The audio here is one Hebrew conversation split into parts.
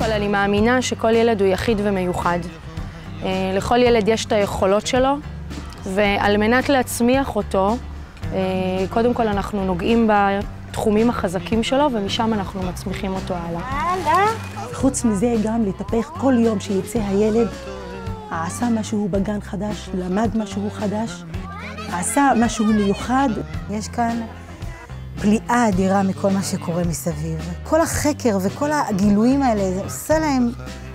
כל, אני מאמינה שכל ילד הוא יחיד ומיוחד. לכל ילד יש את היכולות שלו, ועל מנת להצמיח אותו, קודם כל אנחנו נוגעים בתחומים החזקים שלו, ומשם אנחנו מצמיחים אותו הלאה. חוץ מזה גם לטפח כל יום שיצא הילד, עשה משהו בגן חדש, למד משהו חדש, עשה משהו מיוחד. יש כאן פליאה אדירה מכל מה שקורה מסביב. כל החקר וכל הגילויים האלה, זה עושה להם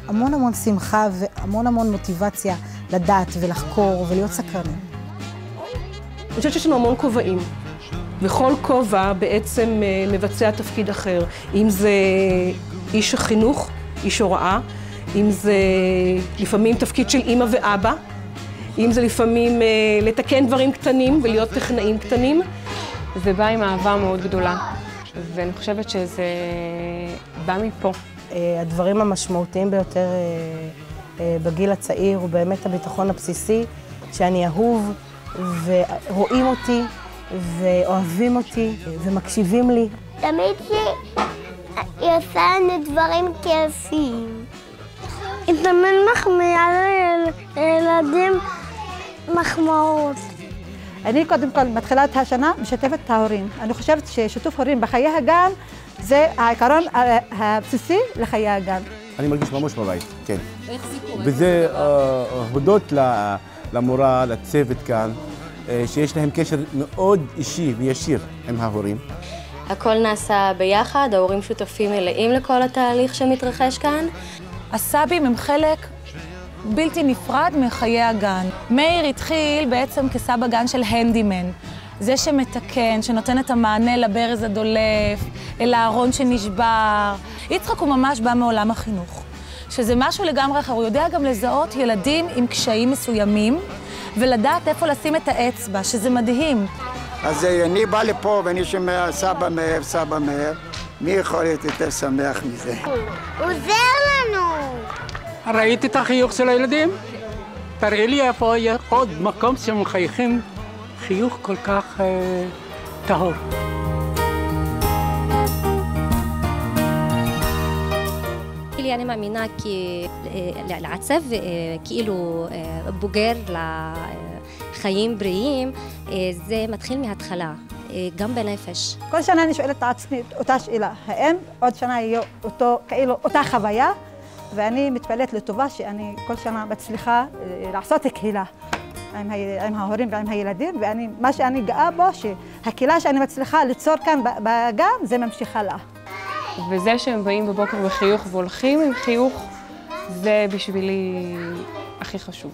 המון המון שמחה והמון המון מוטיבציה לדעת ולחקור ולהיות סקרנים. אני חושבת שיש לנו המון כובעים, וכל כובע בעצם מבצע תפקיד אחר. אם זה איש החינוך, איש הוראה, אם זה לפעמים תפקיד של אמא ואבא, אם זה לפעמים לתקן דברים קטנים ולהיות טכנאים קטנים. זה בא עם אהבה מאוד גדולה, ואני חושבת שזה בא מפה. הדברים המשמעותיים ביותר בגיל הצעיר הוא באמת הביטחון הבסיסי, שאני אהוב ורואים אותי ואוהבים אותי ומקשיבים לי. תמיד שהיא עושה לנו דברים כיפים. היא תמיד מחמיאה לילדים מחמאות. אני קודם כל, מתחילת השנה, משתפת את ההורים. אני חושבת ששיתוף הורים בחיי הגן זה העיקרון הבסיסי לחיי הגן. אני מרגיש ממש בבית, כן. איך זה קורה? וזה הודות למורה, לצוות כאן, שיש להם קשר מאוד אישי וישיר עם ההורים. הכל נעשה ביחד, ההורים שותפים מלאים לכל התהליך שמתרחש כאן. הסבים הם חלק בלתי נפרד מחיי הגן. מאיר התחיל בעצם כסבא גן של הנדימן. זה שמתקן, שנותן את המענה לברז הדולף, אל הארון שנשבר. יצחק הוא ממש בא מעולם החינוך, שזה משהו לגמרי אחר. הוא יודע גם לזהות ילדים עם קשיים מסוימים, ולדעת איפה לשים את האצבע, שזה מדהים. אז אני בא לפה ואני שומע סבא מאיר, סבא מאיר. מי יכול להיות יותר שמח מזה? הוא עוזר לנו! ראיתי את החיוך של הילדים? תראי לי איפה יש עוד מקום שמחייכים חיוך כל כך טהור. אני מאמינה לעצב כאילו בוגר לחיים בריאים, זה מתחיל מההתחלה, גם בנפש. כל שנה אני שואלת את עצמי אותה שאלה, האם עוד שנה יהיה אותה חוויה? ואני מתפלאת לטובה שאני כל שנה מצליחה לעשות קהילה עם ההורים ועם הילדים, ומה שאני גאה בו, שהקהילה שאני מצליחה ליצור כאן בגן, זה ממשיכה לה. וזה שהם באים בבוקר בחיוך והולכים עם חיוך, זה בשבילי הכי חשוב.